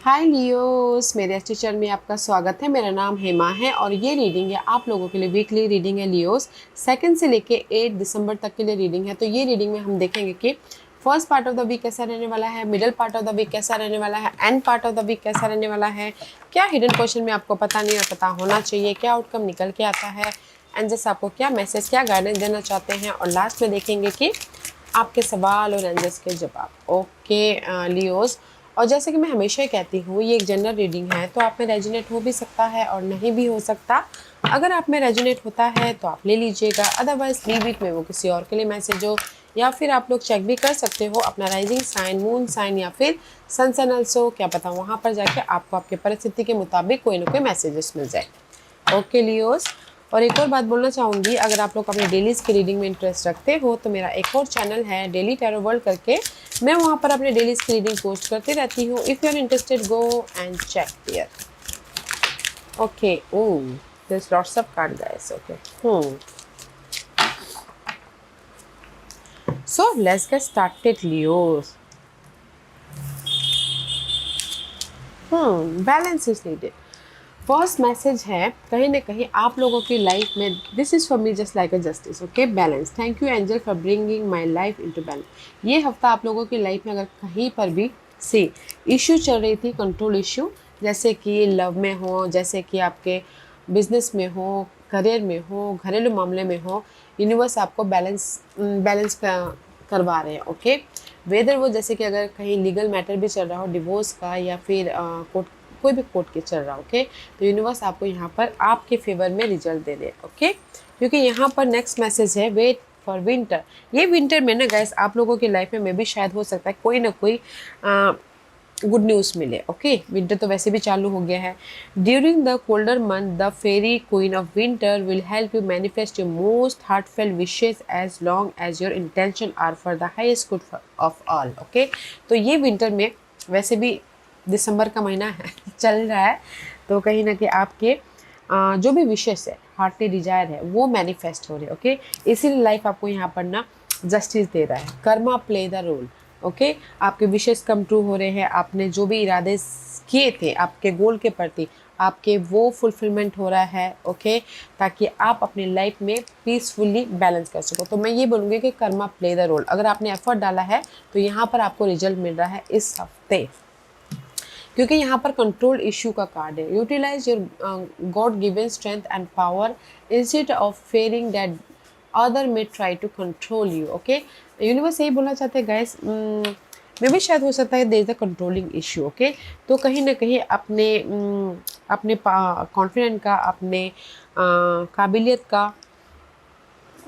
हाय Leos, मेरे अच्छे channel में आपका स्वागत है। मेरा नाम हेमा है और ये रीडिंग है आप लोगों के लिए, वीकली रीडिंग है लियोस। सेकंड से लेके 8 दिसंबर तक के लिए रीडिंग है। तो ये रीडिंग में हम देखेंगे कि first part of the week कैसा रहने वाला है, middle part of the week कैसा रहने वाला है, end part of the week कैसा रहने वाला है, क्या हिडन क्वेश्चन में आपको पता नहीं और पता होना चाहिए, क्या आउटकम निकल के आता है, एंड जस्ट आपको क्या मैसेज, क्या गाइडेंस देना चाहते हैं, और लास्ट में देखेंगे कि आपके सवाल और एंजल्स के जवाब। ओके लियोस, और जैसे कि मैं हमेशा ही कहती हूँ, ये एक जनरल रीडिंग है, तो आप में रेजोनेट हो भी सकता है और नहीं भी हो सकता। अगर आप में रेजोनेट होता है तो आप ले लीजिएगा, अदरवाइज लीव इट में वो किसी और के लिए मैसेज हो। या फिर आप लोग चेक भी कर सकते हो अपना राइजिंग साइन, मून साइन या फिर सन सन ऑल्सो, क्या पता वहाँ पर जाके आपको आपके परिस्थिति के मुताबिक कोई ना कोई मैसेजेस मिल जाए। ओके लियोस, और एक और बात बोलना चाहूँगी, अगर आप लोग अपने डेलीज़ की रीडिंग में इंटरेस्ट रखते हो तो मेरा एक और चैनल है डेली टैरो वर्ल्ड करके, मैं वहाँ पर अपने डेलीज़ की रीडिंग पोस्ट करती रहती हूँ। If you are interested go and check there. Okay, there's lots of card guys. Okay. So let's get started, Leos. Balance is needed. First message है, कहीं ना कहीं आप लोगों की लाइफ में this is for me just like a justice. Okay, balance. Thank you angel for bringing my life into balance. ये हफ्ता आप लोगों की लाइफ में अगर कहीं पर भी से इश्यू चल रही थी, कंट्रोल इश्यू, जैसे कि लव में हो, जैसे कि आपके बिजनेस में हो, करियर में हो, घरेलू मामले में हो, यूनिवर्स आपको बैलेंस करवा रहे हैं। ओके, वेदर वो जैसे कि अगर कहीं लीगल मैटर भी चल रहा हो, डिवोर्स का, या फिर कोर्ट, कोई भी कोर्ट के चल रहा हो। ओके, तो यूनिवर्स आपको यहाँ पर आपके फेवर में रिजल्ट दे रहे हैं। ओके, क्योंकि यहाँ पर नेक्स्ट मैसेज है वेट फॉर विंटर। ये विंटर में ना गाइस आप लोगों की लाइफ में भी शायद हो सकता है कोई ना कोई गुड न्यूज़ मिले। ओके, विंटर तो वैसे भी चालू हो गया है। During the colder month the fairy queen of winter will help you manifest your most heartfelt wishes as long as your intention are for the highest good of all. Okay, तो ये winter में वैसे भी दिसंबर का महीना है चल रहा है, तो कहीं ना कहीं आपके जो भी विशेस है, हार्टली डिजायर है, वो मैनिफेस्ट हो रहे हैं। ओके, इसीलिए लाइफ आपको यहाँ पर ना जस्टिस दे रहा है। Karma play the role. Okay, आपके विशेस कम ट्रू हो रहे हैं, आपने जो भी इरादे किए थे आपके गोल के प्रति, आपके वो फुलफिलमेंट हो रहा है। ओके, ताकि आप अपनी लाइफ में पीसफुली बैलेंस कर सको। तो मैं ये बोलूँगी कि कर्मा प्ले द रोल। अगर आपने एफर्ट डाला है तो यहाँ पर आपको रिजल्ट मिल रहा है इस हफ्ते, क्योंकि यहाँ पर कंट्रोल इश्यू का कार्ड है। Utilise your God given strength and power instead of fearing that other may try to control you. Okay, universe यही बोलना चाहते हैं गाइस, मे भी शायद हो सकता है there is a controlling issue. Okay, तो कहीं ना कहीं अपने कॉन्फिडेंट का, अपने काबिलियत का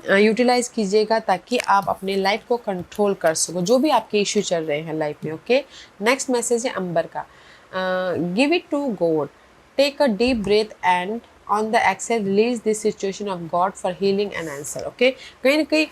यूटिलाइज कीजिएगा, ताकि आप अपने लाइफ को कंट्रोल कर सको, जो भी आपके इश्यू चल रहे हैं लाइफ में। ओके, नेक्स्ट मैसेज है अंबर का, give it to God, take a deep breath and on the exhale release this situation of God for healing and answer. Okay, कहीं ना कहीं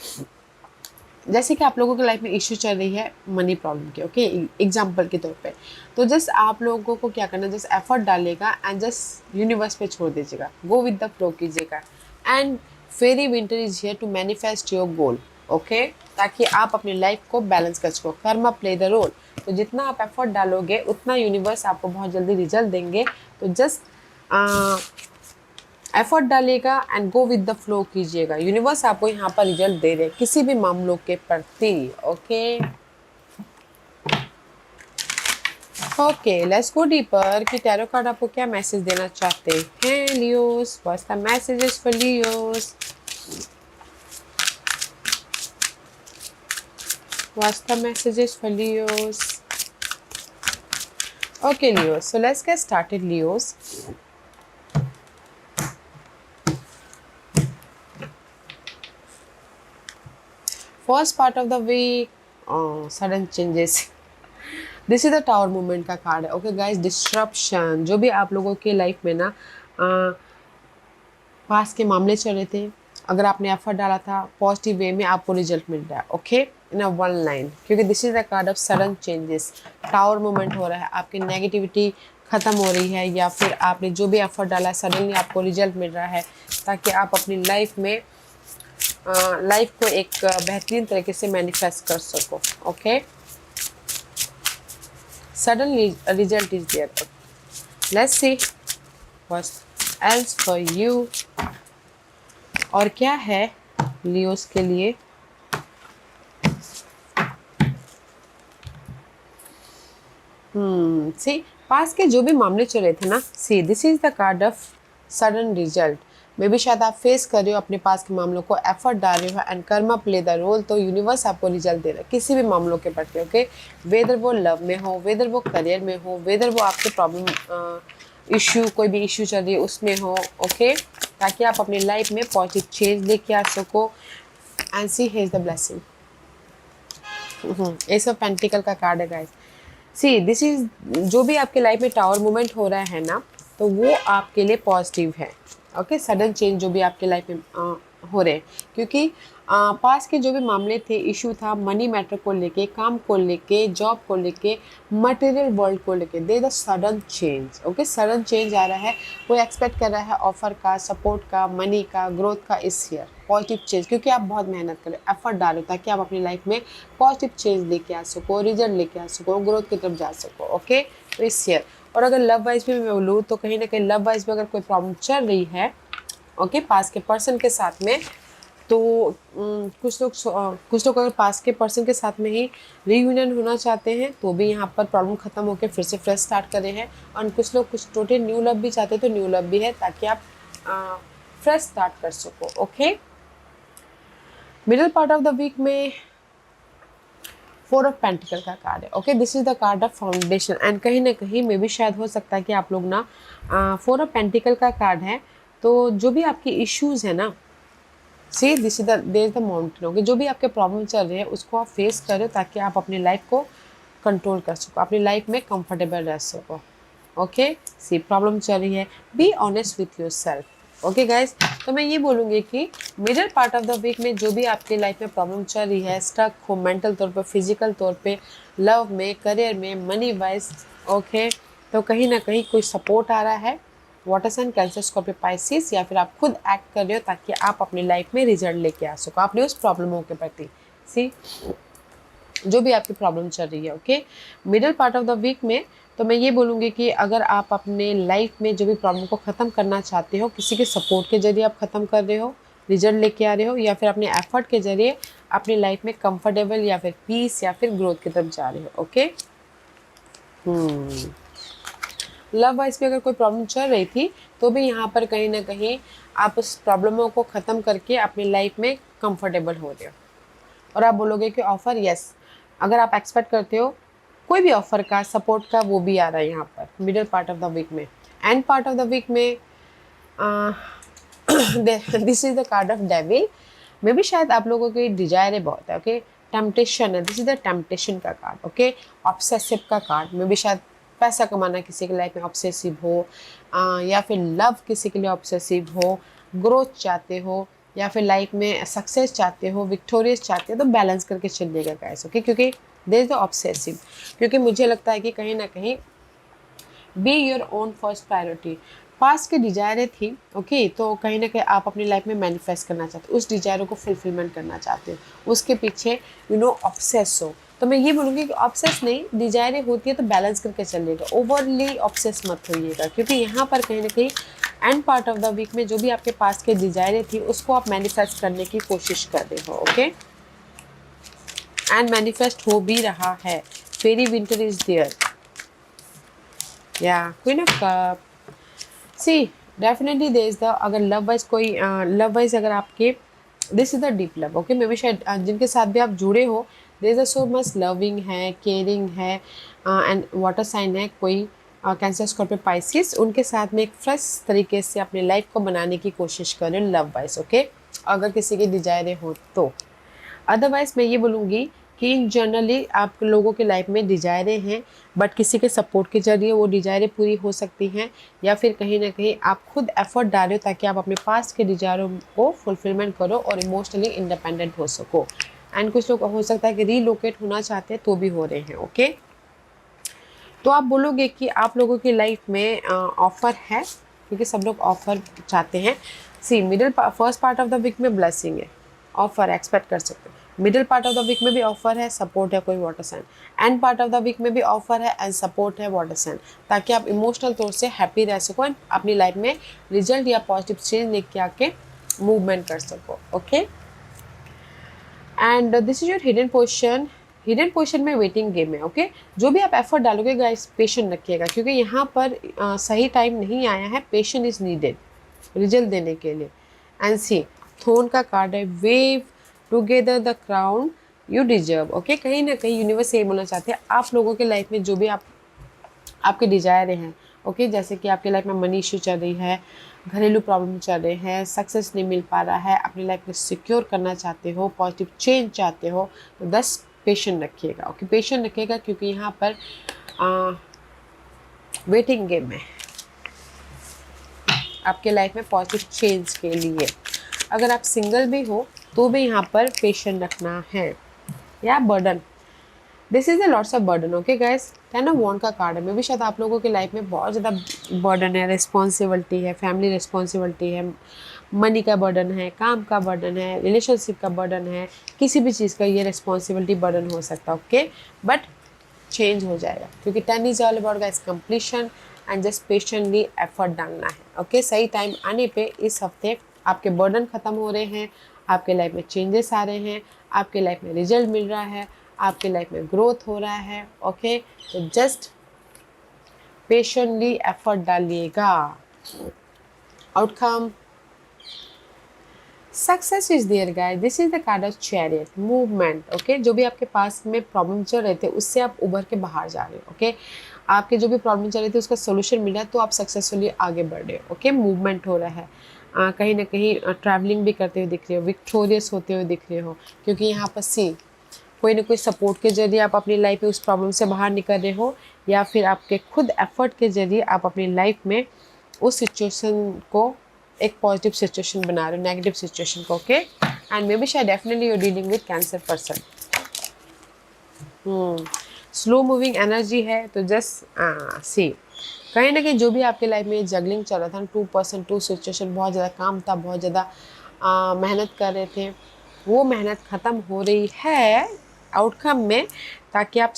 जैसे कि आप लोगों की लाइफ में इश्यू चल रही है मनी प्रॉब्लम के। ओके, एग्जाम्पल के तौर पे, तो जस्ट आप लोगों को क्या करना है, जस्ट एफर्ट डालेगा एंड जस्ट यूनिवर्स पे छोड़ दीजिएगा, गो विद द फ्लो कीजिएगा, and fairy winter is here to manifest your goal. Okay, ताकि आप अपनी लाइफ को बैलेंस कर सको। कर्मा प्ले द रोल, तो जितना आप एफर्ट डालोगे उतना यूनिवर्स आपको बहुत जल्दी रिजल्ट देंगे। तो जस्ट एफर्ट डालिएगा and go with the flow कीजिएगा, यूनिवर्स आपको यहाँ पर रिजल्ट दे रहे किसी भी मामलों के प्रति। Okay okay, let's go deeper कि टैरो कार्ड आपको क्या मैसेज देना चाहते हैं Leos. What's the messages for Leos, what's the messages for Leos. Okay Leos, so let's get started Leos. First part of the week, sudden changes, this is the tower movement का card है। Okay guys, disruption, जो भी आप लोगों के life में ना पास के मामले चल रहे थे, अगर आपने एफर्ट डाला था पॉजिटिव वे में, आपको रिजल्ट मिल रहा है। Okay, in a one line, क्योंकि this is the card of sudden changes. Tower movement हो रहा है, आपकी नेगेटिविटी खत्म हो रही है, या फिर आपने जो भी एफर्ट डाला है सडनली आपको रिजल्ट मिल रहा है, ताकि आप अपनी लाइफ में लाइफ को एक बेहतरीन तरीके से मैनिफेस्ट कर सको। Okay, sudden result is there. Let's see what's else for you. और क्या है लियोस के लिए? सी पास के जो भी मामले चल रहे थे ना, see this is the card of sudden result. मे भी शायद आप फेस कर रहे हो अपने पास के मामलों को, एफर्ट डाल रहे हो and karma play the role, तो यूनिवर्स आपको रिजल्ट दे रहा है किसी भी मामलों के प्रति। ओके, वेदर वो लव में हो, वेदर वो करियर में हो, वेदर वो आपके प्रॉब्लम इश्यू, कोई भी इश्यू चल रही है उसमें हो। ओके, ताकि आप अपनी लाइफ में पॉजिटिव चेंज लेके आ सको। And see here is the blessing. S of pentacles का कार्ड है गाइस। सी दिस इज, जो भी आपके लाइफ में टावर मूवमेंट हो रहा है ना, तो वो आपके लिए पॉजिटिव है। ओके, सडन चेंज जो भी आपके लाइफ में हो रहे हैं, क्योंकि पास के जो भी मामले थे, इशू था मनी मैटर को लेके, काम को लेके, जॉब को लेके, मटेरियल वर्ल्ड को लेके, दे the sudden change. Okay, sudden change आ रहा है, कोई एक्सपेक्ट कर रहा है ऑफर का, सपोर्ट का, मनी का, ग्रोथ का इस ईयर, पॉजिटिव चेंज, क्योंकि आप बहुत मेहनत करें, एफर्ट डालो ताकि आप अपनी लाइफ में पॉजिटिव चेंज लेके आ सको, रिजल्ट लेके आ सको, ग्रोथ की तरफ जा सको। ओके, तो इस ईयर। और अगर लव वाइज भी मैं बोलूँ तो कहीं ना कहीं लव वाइज भी अगर कोई प्रॉब्लम चल रही है, ओके, पास के पर्सन के साथ में, तो कुछ लोग अगर पास के पर्सन के साथ में ही रीयूनियन होना चाहते हैं तो भी यहाँ पर प्रॉब्लम खत्म होकर फिर से फ्रेश स्टार्ट कर रहे हैं। और कुछ लोग कुछ टोटल न्यू लव भी चाहते हैं, तो न्यू लव भी है ताकि आप फ्रेश स्टार्ट कर सको। Okay, middle part of the week में 4 ऑफ पेंटिकल का कार्ड है। Okay, this is the card of foundation एंड कहीं ना कहीं में भी शायद हो सकता है कि आप लोग ना 4 ऑफ पेंटिकल का कार्ड है, तो जो भी आपकी इश्यूज है ना, see this is the there is the mountain. Okay, जो भी आपके प्रॉब्लम चल रहे हैं उसको आप फेस करो ताकि आप अपनी लाइफ को कंट्रोल कर सको, अपनी लाइफ में कंफर्टेबल रह सको। ओके, सी प्रॉब्लम चल रही है, be honest with yourself. Okay guys, तो मैं ये बोलूँगी कि middle part of the week में जो भी आपकी लाइफ में प्रॉब्लम चल रही है, स्टक हो मेंटल तौर पे, फिजिकल तौर पे, लव में, करियर में, मनी वाइज, ओके, तो कहीं ना कहीं कोई सपोर्ट आ रहा है, water sign, Cancer, Scorpio, Pisces, या फिर आप खुद एक्ट कर रहे हो ताकि आप अपनी लाइफ में रिजल्ट लेके आ सको अपने उस प्रॉब्लमों के प्रति। सी जो भी आपकी प्रॉब्लम चल रही है। Okay, middle part of the week में तो मैं ये बोलूँगी कि अगर आप अपने लाइफ में जो भी प्रॉब्लम को ख़त्म करना चाहते हो, किसी के सपोर्ट के जरिए आप ख़त्म कर रहे हो, रिजल्ट लेके आ रहे हो, या फिर अपने एफर्ट के जरिए अपनी लाइफ में कंफर्टेबल या फिर पीस या फिर ग्रोथ की तरफ जा रहे हो। ओके, लव वाइज भी अगर कोई प्रॉब्लम चल रही थी तो भी यहाँ पर कहीं ना कहीं आप उस प्रॉब्लमों को ख़त्म करके अपनी लाइफ में कंफर्टेबल हो रहे हो। और आप बोलोगे कि ऑफ़र, यस, अगर आप एक्सपेक्ट करते हो कोई भी ऑफ़र का, सपोर्ट का, वो भी आ रहा है यहाँ पर middle part of the week में। End part of the week में this is the card of devil. मे भी शायद आप लोगों की डिजायर बहुत है। ओके, टेम्पटेशन है, दिस इज द टेम्पटेशन का कार्ड। ओके, ऑब्सेसिव का कार्ड, मे भी शायद पैसा कमाना किसी के लाइफ में ऑब्सेसिव हो, या फिर लव किसी के लिए ऑब्सेसिव हो, ग्रोथ चाहते हो, या फिर लाइफ में सक्सेस चाहते हो, विक्टोरियस चाहते हो, तो बैलेंस करके चलिएगा गाइस। ओके, क्योंकि देयर इज द ऑब्सेसिव, क्योंकि मुझे लगता है कि कहीं ना कहीं be your own first priority. पास की डिजायरें थी, ओके, तो कहीं ना कहीं आप अपनी लाइफ में मैनिफेस्ट करना चाहते हो, उस डिजायरों को फुलफिलमेंट करना चाहते हो, उसके पीछे ऑब्सेस हो। तो मैं ये बोलूँगी कि ऑब्सेस नहीं, डिजायरें होती है तो बैलेंस करके चलिएगा, ओवरली ऑब्सेस मत होइएगा, क्योंकि यहाँ पर कहीं ना कहीं end part of the week में जो भी आपके पास के डिजायरें थी उसको आप मैनिफेस्ट करने की कोशिश कर रहे हो। ओके, एंड मैनिफेस्ट हो भी रहा है। फेरी विंटर इज देयर, या queen of cup. See definitely there is the, अगर लव वाइज कोई लव वाइज अगर आपके, this is the deep love. Okay, maybe शायद जिनके साथ भी आप जुड़े हो, there is a so much loving है, केयरिंग है, एंड वाटर साइन है, कोई कैंसर, स्कॉर्पियो, पाइसिस, उनके साथ में एक फ्रेश तरीके से अपनी लाइफ को बनाने की कोशिश करें लव वाइज। ओके, अगर किसी की डिजायरें हो तो। अदरवाइज मैं ये बोलूँगी कि जनरली आप लोगों के लाइफ में डिजायरें हैं, बट किसी के सपोर्ट के जरिए वो डिजायरें पूरी हो सकती हैं, या फिर कहीं ना कहीं आप खुद एफर्ट डालो ताकि आप अपने पास के डिजायरों को फुलफिलमेंट करो और इमोशनली इंडिपेंडेंट हो सको। एंड कुछ लोग हो सकता है कि रीलोकेट होना चाहते हैं तो भी हो रहे हैं। ओके, तो आप बोलोगे कि आप लोगों की लाइफ में ऑफर है, क्योंकि सब लोग ऑफर चाहते हैं। See middle first part of the week में ब्लेसिंग है, ऑफर एक्सपेक्ट कर सकते हो। Middle part of the week में भी ऑफर है, सपोर्ट है कोई water sign, end part of the week में भी ऑफर है एंड सपोर्ट है वाटर साइन, ताकि आप इमोशनल तौर से हैप्पी रह सको एंड अपनी लाइफ में रिजल्ट या पॉजिटिव चेंज लेके आके मूवमेंट कर सको। Okay, and this is your hidden position. Hidden position में वेटिंग गेम है। ओके, जो भी आप एफर्ट डालोगे गाइस, पेशेंट रखिएगा, क्योंकि यहाँ पर सही टाइम नहीं आया है, पेशेंट इज नीडेड रिजल्ट देने के लिए। एंड सी, थ्रोन का कार्ड है, wave together the crown you deserve. Okay, कहीं ना कहीं यूनिवर्स ये बोलना चाहते हैं आप लोगों के लाइफ में जो भी आपके डिजायर हैं, ओके, जैसे कि आपकी लाइफ में मनी इशू चल रही है, घरेलू प्रॉब्लम चल रहे हैं, सक्सेस नहीं मिल पा रहा है, अपनी लाइफ में सिक्योर करना चाहते हो, पॉजिटिव चेंज चाहते हो, तो 10 पेशेंट रखिएगा। ओके, पेशेंट रखिएगा, क्योंकि यहाँ पर वेटिंग गेम है आपके लाइफ में पॉजिटिव चेंज के लिए। अगर आप सिंगल भी हो तो भी यहाँ पर पेशेंट रखना है, या burden, this is the lots of burden. Okay guys, 10 of wand का कार्ड है, मे भी शायद आप लोगों की लाइफ में बहुत ज़्यादा बर्डन है, रिस्पॉन्सिबिलिटी है, फैमिली रिस्पॉन्सिबिलिटी है, मनी का बर्डन है, काम का बर्डन है, रिलेशनशिप का बर्डन है, किसी भी चीज़ का ये रिस्पॉन्सिबिलिटी बर्डन हो सकता है। ओके, बट चेंज हो जाएगा, क्योंकि 10 is all about guys completion and just patiently effort डालना है। ओके, सही टाइम आने पे इस हफ्ते आपके बर्डन ख़त्म हो रहे हैं, आपके लाइफ में चेंजेस आ रहे हैं, आपके लाइफ में रिजल्ट मिल रहा है, आपके लाइफ में ग्रोथ हो रहा है। ओके, तो जस्ट पेशेंटली एफर्ट डालिएगा। Outcome success is there guys, this is the card of chariot, movement. Okay, जो भी आपके पास में प्रॉब्लम चल रहे थे उससे आप उभर के बाहर जा रहे हो। ओके, आपके जो भी प्रॉब्लम चल रहे थे उसका सोल्यूशन मिला, तो आप सक्सेसफुली आगे बढ़ रहे हो। ओके, मूवमेंट हो रहा है, कहीं ना कहीं ट्रैवलिंग भी करते हुए दिख रहे हो, विक्टोरियस होते हुए दिख रहे हो, क्योंकि यहाँ पर सी कोई ना कोई सपोर्ट के जरिए आप अपनी लाइफ में उस प्रॉब्लम से बाहर निकल रहे हो, या फिर आपके खुद एफर्ट के जरिए आप अपनी लाइफ में उस सिचुएशन को एक पॉजिटिव सिचुएशन बना रहे हो, नेगेटिव सिचुएशन को। ओके, एंड मे बी शायद definitely you dealing with cancer person. Slow moving energy है, तो जस्ट सी कहीं ना कहीं जो भी आपके लाइफ में जगलिंग चल रहा था, 2% 2 सिचुएशन, बहुत ज़्यादा काम था, बहुत ज़्यादा मेहनत कर रहे थे, वो मेहनत ख़त्म हो रही है आउटकम में, ताकि आप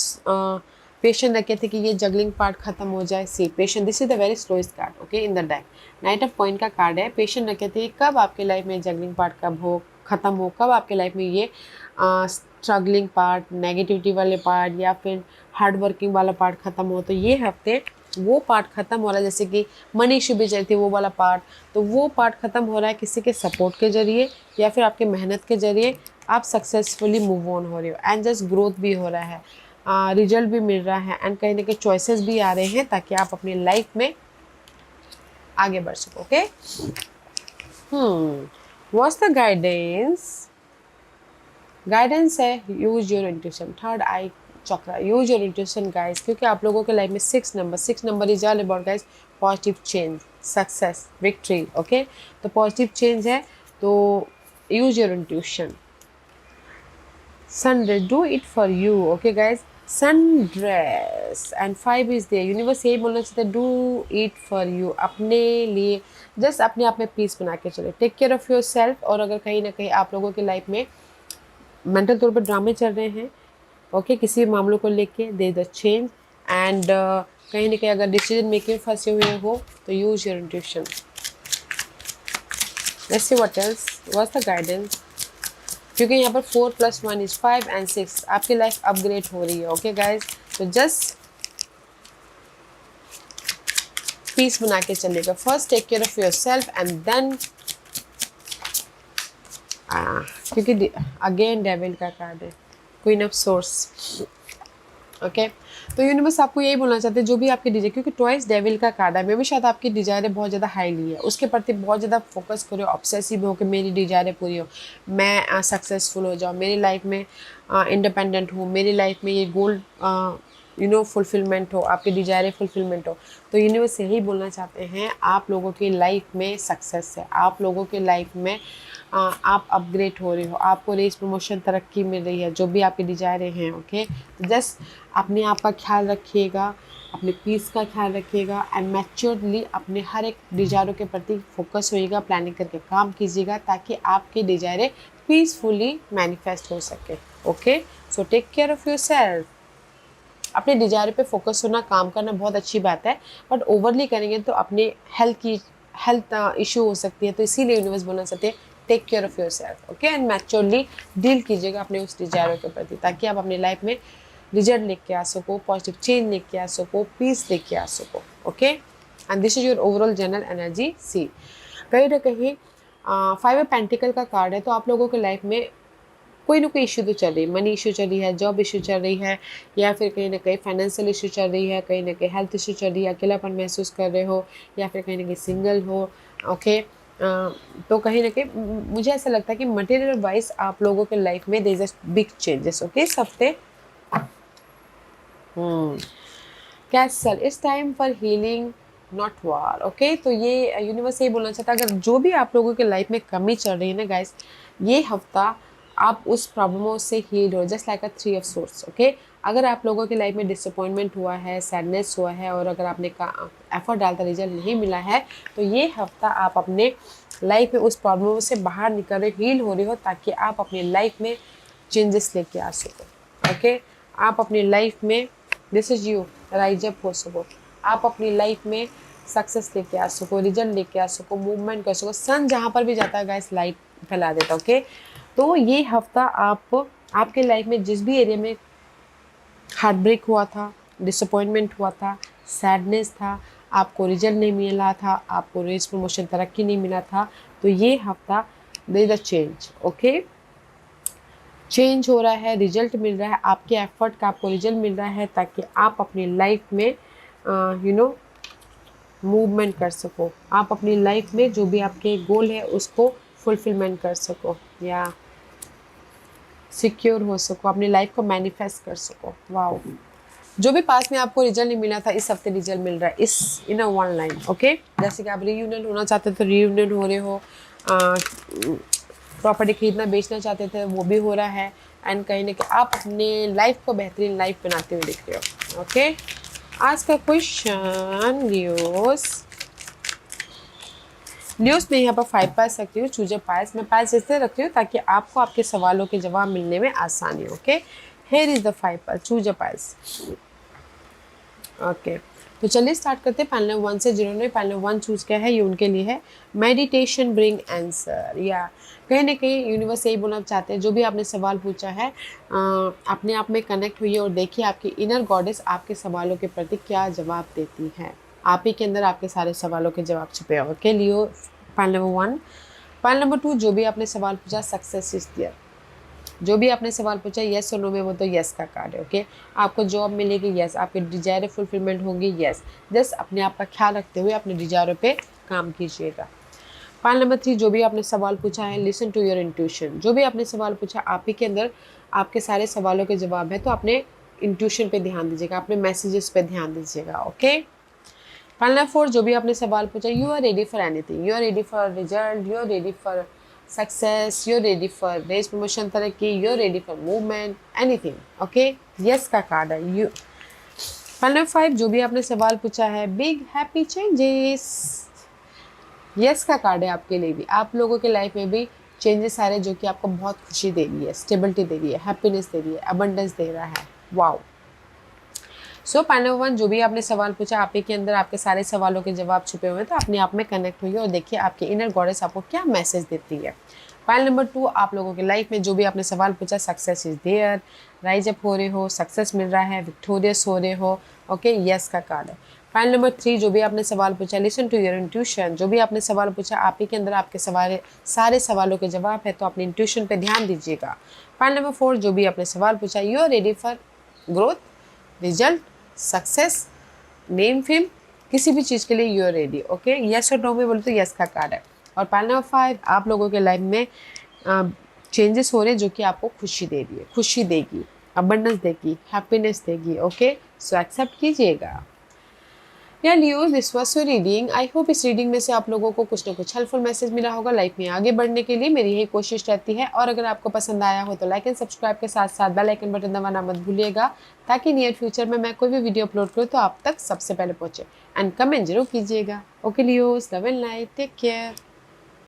पेशेंट रखे थे कि ये जगलिंग पार्ट खत्म हो जाए। See patient, this is the very slowest card okay in the deck, knight of point का कार्ड है। पेशेंट रखे थे कब आपके लाइफ में जगलिंग पार्ट कब हो ख़त्म हो, कब आपके लाइफ में ये स्ट्रगलिंग पार्ट, नेगेटिविटी वाले पार्ट या फिर हार्ड वर्किंग वाला पार्ट ख़त्म हो। तो ये हफ्ते वो पार्ट ख़त्म हो रहा है, जैसे कि मनी इशू भी चलती है वो वाला पार्ट, तो वो पार्ट ख़त्म हो रहा है किसी के सपोर्ट के जरिए या फिर आपके मेहनत के जरिए। आप सक्सेसफुली मूव ऑन हो रहे हो एंड जस्ट ग्रोथ भी हो रहा है, रिजल्ट भी मिल रहा है एंड कहीं ना कहीं चॉइसेस भी आ रहे हैं ताकि आप अपनी लाइफ में आगे बढ़ सको। ओके, व्हाट्स द गाइडेंस है use your intuition, third I chakra, use your intuition guys, क्योंकि आप लोगों के लाइफ में 6 number is all about guys positive change, success, victory. Okay, तो पॉजिटिव चेंज है तो use your intuition. Sunday, do it for you, okay guys, sundress and 5 is there, universe यही बोलना चाहते हैं, डू इट फॉर यू, अपने लिए just अपने आप में पीस बना के चले, take care of yourself. और अगर कहीं ना कहीं आप लोगों की लाइफ में मेंटल तौर पर ड्रामे चल रहे हैं ओके किसी भी मामलों को लेके, दे द चेंज एंड कहीं ना कहीं अगर डिसीजन मेकिंग फंसे हुए हो तो use your intuition. Let's see what else, what's the guidance, क्योंकि यहाँ पर 4 + 1 = 5 एंड 6 आपकी लाइफ अपग्रेड हो रही है। ओके गाइज, तो जस्ट पीस बना के चलेगा। First take care of yourself and then क्योंकि अगेन डेविल का कार्ड है, क्वीन ऑफ सोर्स। ओके, तो यूनिवर्स आपको यही बोलना चाहते हैं जो भी आपकी डिजायर, क्योंकि ट्वाइस डेविल का कार्ड है, मे भी शायद आपकी डिजायर बहुत ज़्यादा हाईली है, उसके प्रति बहुत ज़्यादा फोकस करो, ऑब्सेसिव हो कि मेरी डिजायर पूरी हो, मैं सक्सेसफुल हो जाऊँ, मेरी लाइफ में इंडिपेंडेंट हूँ, मेरी लाइफ में ये गोल फुलफिलमेंट हो, आपकी डिजायर फुलफिलमेंट हो। तो यूनिवर्स यही बोलना चाहते हैं आप लोगों की लाइफ में सक्सेस है, आप लोगों की लाइफ में आप अपग्रेड हो रहे हो, आपको रेस प्रमोशन तरक्की मिल रही है, जो भी आपकी डिजायरें हैं। ओके, तो जस्ट अपने आप का ख्याल रखिएगा अपने पीस का ख्याल रखिएगा एंड मैच्योरली अपने हर एक डिजायरों के प्रति फोकस होइएगा, प्लानिंग करके काम कीजिएगा ताकि आपके डिजायरें पीसफुली मैनिफेस्ट हो सके। Okay, so take care of yourself. अपने डिजायर पे फोकस होना, काम करना बहुत अच्छी बात है, बट ओवरली करेंगे तो अपने हेल्थ इशू हो सकती है। तो इसीलिए यूनिवर्स बोलना चाहते हैं take care of yourself. Okay, and maturely deal कीजिएगा अपने उस डिजायरों के प्रति ताकि आप अपनी लाइफ में रिजल्ट लेके आ सको, पॉजिटिव चेंज लेके आ सको, पीस लेके आ सको। Okay, and this is your overall general energy. See, कहीं ना कहीं 5 पेंटिकल का कार्ड है, तो आप लोगों के लाइफ में कोई ना कोई इशू तो चल रही है। मनी इशू चल रही है, जॉब इशू चल रही है, या फिर कहीं ना कहीं फाइनेंशियल इशू चल रही है, कहीं ना कहीं हेल्थ इशू चल रही है, अकेलापन महसूस कर रहे हो, या फिर कहीं ना कहीं सिंगल हो। ओके, तो कहीं ना कहीं मुझे ऐसा लगता है कि मटेरियल वाइज आप लोगों के लाइफ में there is a big changes. Okay, इस हफ्ते castle, it's time for healing not war. Okay, तो ये यूनिवर्स ये बोलना चाहता है अगर जो भी आप लोगों के लाइफ में कमी चल रही है ना गाइस, ये हफ्ता आप उस प्रॉब्लमों से हील हो, just like a 3 of swords. Okay, अगर आप लोगों की लाइफ में डिसअपॉइंटमेंट हुआ है, सैडनेस हुआ है, और अगर आपने एफर्ट डालता रिजल्ट नहीं मिला है, तो ये हफ्ता आप अपने लाइफ में उस प्रॉब्लमों से बाहर निकल रहे, हील हो रही हो, ताकि आप अपनी लाइफ में चेंजेस लेके आ सको। ओके, आप अपनी लाइफ में this is you rise up हो सको, आप अपनी लाइफ में सक्सेस लेके आ सको, रिजल्ट लेके आ सको, मूवमेंट कर सको। सन जहाँ पर भी जाता है गाइस लाइट फैला देता है। ओके, तो ये हफ्ता आप आपके लाइफ में जिस भी एरिया में हार्ट ब्रेक हुआ था, डिसअपॉइंटमेंट हुआ था, सैडनेस था, आपको रिजल्ट नहीं मिला था, आपको रेस प्रमोशन तरक्की नहीं मिला था, तो ये हफ्ता दे द चेंज। ओके, चेंज हो रहा है, रिजल्ट मिल रहा है, आपके एफर्ट का आपको रिजल्ट मिल रहा है, ताकि आप अपनी लाइफ में मूवमेंट कर सको, आप अपनी लाइफ में जो भी आपके गोल है उसको फुलफिलमेंट कर सको, या सिक्योर हो सको, अपनी लाइफ को मैनिफेस्ट कर सको। वाओ, जो भी पास में आपको रिजल्ट नहीं मिला था, इस हफ्ते रिजल्ट मिल रहा है, इस इन अ वन लाइन। ओके, जैसे कि आप रीयूनियन होना चाहते थे तो रीयूनियन हो रहे हो, प्रॉपर्टी खरीदना बेचना चाहते थे वो भी हो रहा है, एंड कहीं ना कहीं आप अपने लाइफ को बेहतरीन लाइफ बनाते हुए दिख रहे हो। ओके, आज का क्वेश्चन न्यूज़ में यहाँ पर 5 पास रखती हूँ, चूजे पास मैं पास इसलिए रख रही हूँ ताकि आपको आपके सवालों के जवाब मिलने में आसानी हो। ओके, हेयर इज द 5 पास, चूजे पास। ओके, तो चलिए स्टार्ट करते हैं पैनल 1 से। जिन्होंने पैनल 1 चूज किया है ये उनके लिए है मेडिटेशन ब्रिंग आंसर, या कहीं ना कहीं यूनिवर्स यही बोलना चाहते हैं जो भी आपने सवाल पूछा है अपने आप में कनेक्ट हुई है और देखिए आपकी इनर गॉडेस आपके सवालों के प्रति क्या जवाब देती है। आप ही के अंदर आपके सारे सवालों के जवाब छुपे हुए। ओके, लियो पैनल नंबर 1। पैनल नंबर 2, जो भी आपने सवाल पूछा सक्सेस इज देयर, जो भी आपने सवाल पूछा येस और नो में, वो तो येस का कार्ड है। ओके, आपको जॉब मिलेगी, येस, आपके डिजायर फुलफिलमेंट होंगी, येस। जस्ट अपने आप का ख्याल रखते हुए अपने डिजायरों पे काम कीजिएगा। पैनल नंबर 3, जो भी आपने सवाल पूछा है लिसन टू योर इंट्यूशन, जो भी आपने सवाल पूछा आप ही के अंदर आपके सारे सवालों के जवाब है, तो अपने इंट्यूशन पे ध्यान दीजिएगा, अपने मैसेजेस पे ध्यान दीजिएगा। ओके, पैनल नंबर 4, जो भी आपने सवाल पूछा you are ready for anything, you are ready for result, you are ready for success, you're ready for raise promotion तरक्की, you're ready for movement, anything. okay, yes का कार्ड है। You panel number 5, जो भी आपने सवाल पूछा है big happy changes, yes का कार्ड है आपके लिए भी। आप लोगों के लाइफ में भी चेंजेस आ रहे हैं जो कि आपको बहुत खुशी दे रही है, स्टेबिलिटी दे रही है, हैप्पीनेस दे रही है, अबंडेंस दे रहा है। वाओ, सो पैनल 1, जो भी आपने सवाल पूछा आप ही के अंदर आपके सारे सवालों के जवाब छुपे हुए हैं, तो अपने आप में कनेक्ट हुई और देखिए आपकी इनर गॉडेस आपको क्या मैसेज देती है। पैनल नंबर 2, आप लोगों की लाइफ में जो भी आपने सवाल पूछा success is there, rise up हो रहे हो, सक्सेस मिल रहा है, विक्टोरियस हो रहे हो। ओके, यस का कार्ड है। पैनल नंबर 3, जो भी आपने सवाल पूछा लिसन टू योर इंट्यूशन, जो भी आपने सवाल पूछा आप ही के अंदर आपके सारे सवालों के जवाब है, तो अपने इंट्यूशन पे ध्यान दीजिएगा। पैनल नंबर 4, जो भी आपने सवाल पूछा you are ready for growth, result, success, name fame, किसी भी चीज़ के लिए you are ready. Okay, yes और नो में बोले तो यस का कार्ड है। और पैनल नंबर 5, आप लोगों के लाइफ में चेंजेस हो रहे हैं जो कि आपको खुशी दे रही है, खुशी देगी, अबंडेंस देगी, हैप्पीनेस देगी। ओके, सो एक्सेप्ट कीजिएगा। या Leos, this was your reading. I hope इस रीडिंग में से आप लोगों को कुछ ना कुछ हेल्पफुल मैसेज मिला होगा। लाइफ में आगे बढ़ने के लिए मेरी यही कोशिश रहती है। और अगर आपको पसंद आया हो तो लाइक एंड सब्सक्राइब के साथ साथ बेल आइकन बटन दबाना मत भूलिएगा, ताकि नियर फ्यूचर में मैं कोई भी वीडियो अपलोड करूँ तो आप तक सबसे पहले पहुंचे। एंड कमेंट जरूर कीजिएगा। Okay Leos, love and light, take care.